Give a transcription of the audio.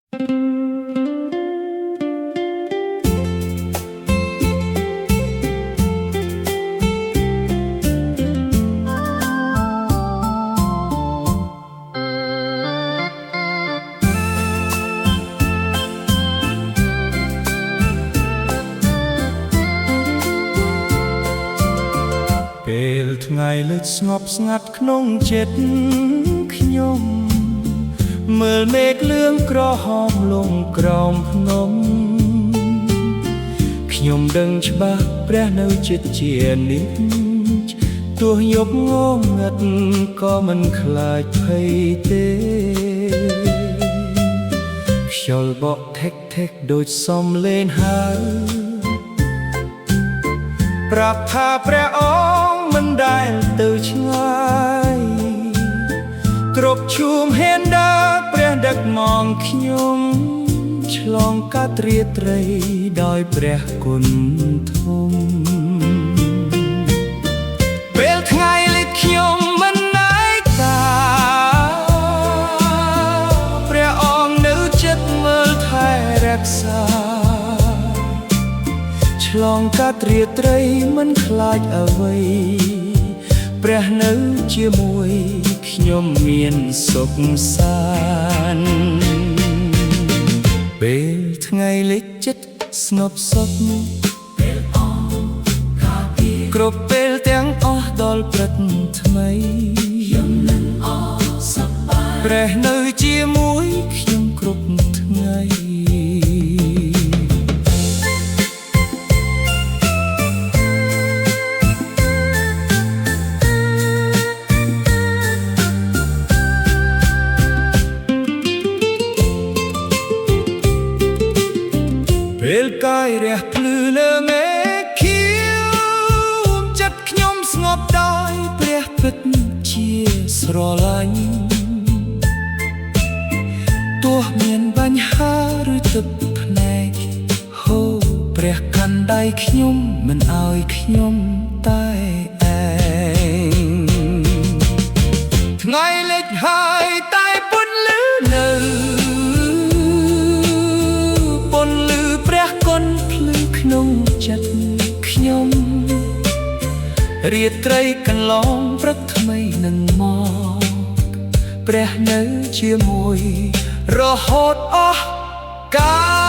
ពេលថ្ងៃលិចស្ងប់ស្ងាត់ក្នុងចិត្តខ្ញុំមើលមេឃលឿងក្រហមលងក្រោមភ្នំខ្ញុំដឹងច្បាស់ព្រះនៅចិត្តជានិច្ចទោះយប់ងងឹតក៏មិនខ្លាចភ័យទេខ្យល់បក់ថេកដូចសំលេងហើប្រាប់ថាព្រះអង្គមិនដែលទៅឆ្ងាយគ្រប់ឈូមហ៊ានដើរព្រះដឹកនាំខ្ញុំឆ្លងកាត់រាត្រីដោយព្រះគុណធំពេលថ្ងៃលិចខ្ញុំមិនណែកតាព្រះអង្គនៅចិត្តមើលថែរក្សាឆ្លងកាត់រាត្រីមិនខ្លាចអ្វីព្រះនៅជាមួយខ្ញុំមានសុខសាន្តពេលថ្ងៃលិចចិត្តស្ងប់សុខពេលអស់ការពារគ្រប់ពេលទាំងអស់ដល់ព្រឹកថ្មីខ្ញុំនឹងអស់សប្បាយព្រះនៅជាមួយខ្ញុំគ្រប់ថ្ងៃពេលកាយរះភ្លឺលើមេឃខៀវចិត្តខ្ញុំស្ងប់ដោយព្រះពិតជាស្រឡាញ់ទោះមានបញ្ហាឬទឹកភ្នែកហូរព្រះកាន់ដៃខ្ញុំមិនឲ្យខ្ញុំតែឯងថ្ងៃលិចហើយតែពន្លឺនៅក្នុងចិត្តខ្ញុំរាត្រីកន្លងព្រឹកថ្មីនឹងមកព្រះនៅជាមួយរហូតអស់កាល